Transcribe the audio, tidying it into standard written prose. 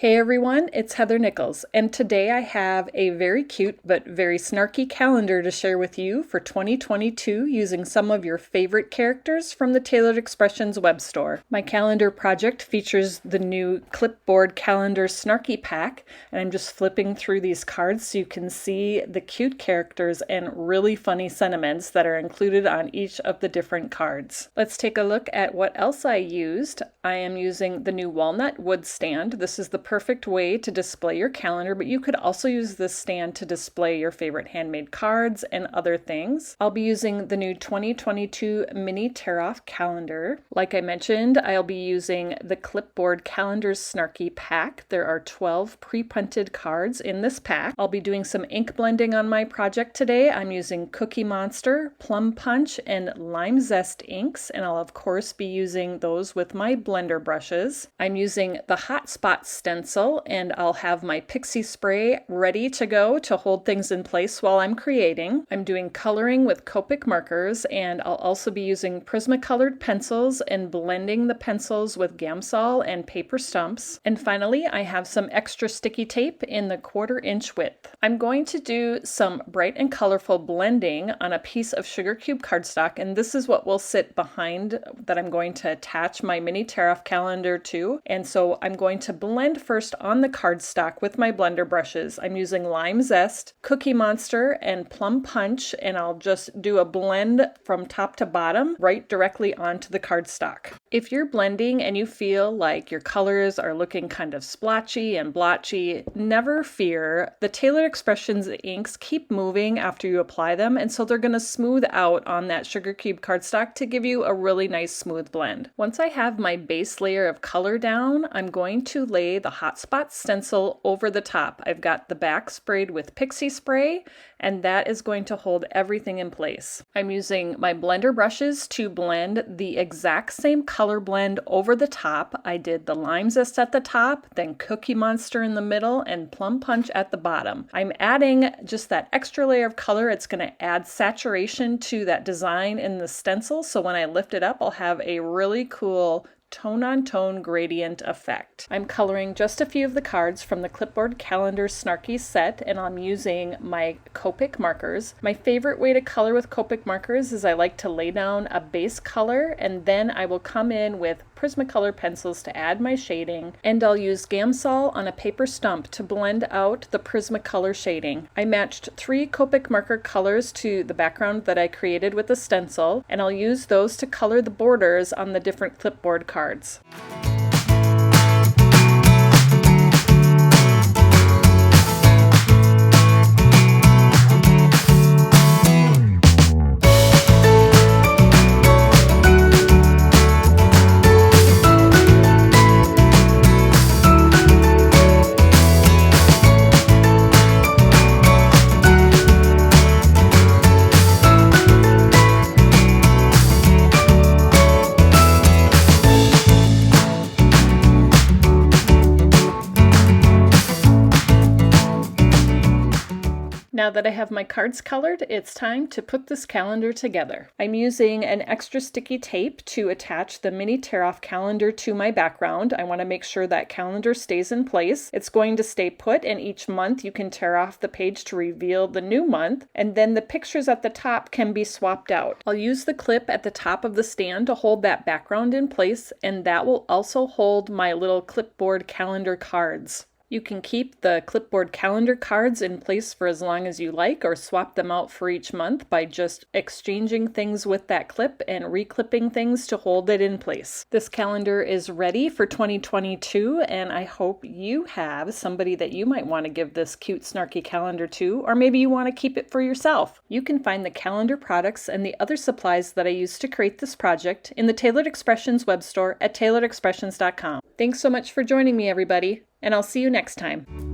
Hey everyone, it's Heather Nichols, and today I have a very cute but very snarky calendar to share with you for 2022 using some of your favorite characters from the Tailored Expressions web store. My calendar project features the new Clipboard Calendar Snarky pack, and I'm just flipping through these cards so you can see the cute characters and really funny sentiments that are included on each of the different cards. Let's take a look at what else I used. I am using the new Walnut Wood Stand. This is the perfect way to display your calendar, but you could also use this stand to display your favorite handmade cards and other things. I'll be using the new 2022 mini tear-off calendar. Like I mentioned, I'll be using the Clipboard Calendar Snarky pack. There are 12 pre-printed cards in this pack. I'll be doing some ink blending on my project today. I'm using Cookie Monster, Plum Punch, and Lime Zest inks, and I'll of course be using those with my blender brushes. I'm using the Spots Stencil, and I'll have my Pixie Spray ready to go to hold things in place while I'm creating. I'm doing coloring with Copic Markers, and I'll also be using Prismacolored pencils and blending the pencils with Gamsol and paper stumps. And finally, I have some extra sticky tape in the 1/4 inch width. I'm going to do some bright and colorful blending on a piece of sugar cube cardstock, and this is what will sit behind that I'm going to attach my mini tear-off calendar to. And so I'm going to blend first on the cardstock with my blender brushes. I'm using Lime Zest, Cookie Monster, and Plum Punch, and I'll just do a blend from top to bottom right directly onto the cardstock. If you're blending and you feel like your colors are looking kind of splotchy and blotchy, never fear. The Tailored Expressions inks keep moving after you apply them, and so they're going to smooth out on that sugar cube cardstock to give you a really nice smooth blend. Once I have my base layer of color down, I'm going to lay the Spots Stencil over the top. I've got the back sprayed with Pixie Spray, and that is going to hold everything in place. I'm using my blender brushes to blend the exact same color blend over the top. I did the Lime Zest at the top, then Cookie Monster in the middle, and Plum Punch at the bottom. I'm adding just that extra layer of color. It's going to add saturation to that design in the stencil, so when I lift it up, I'll have a really cool tone-on-tone gradient effect. I'm coloring just a few of the cards from the Clipboard Calendar Snarky set, and I'm using my Copic Markers. My favorite way to color with Copic Markers is I like to lay down a base color, and then I will come in with Prismacolor pencils to add my shading, and I'll use Gamsol on a paper stump to blend out the Prismacolor shading. I matched 3 Copic marker colors to the background that I created with the stencil, and I'll use those to color the borders on the different clipboard cards. Now that I have my cards colored, it's time to put this calendar together. I'm using an extra sticky tape to attach the mini tear-off calendar to my background. I want to make sure that calendar stays in place. It's going to stay put, and each month you can tear off the page to reveal the new month, and then the pictures at the top can be swapped out. I'll use the clip at the top of the stand to hold that background in place, and that will also hold my little clipboard calendar cards. You can keep the Clipboard Calendar cards in place for as long as you like, or swap them out for each month by just exchanging things with that clip and reclipping things to hold it in place. This calendar is ready for 2022, and I hope you have somebody that you might want to give this cute snarky calendar to, or maybe you want to keep it for yourself. You can find the calendar products and the other supplies that I used to create this project in the Tailored Expressions web store at tailoredexpressions.com. Thanks so much for joining me, everybody, and I'll see you next time.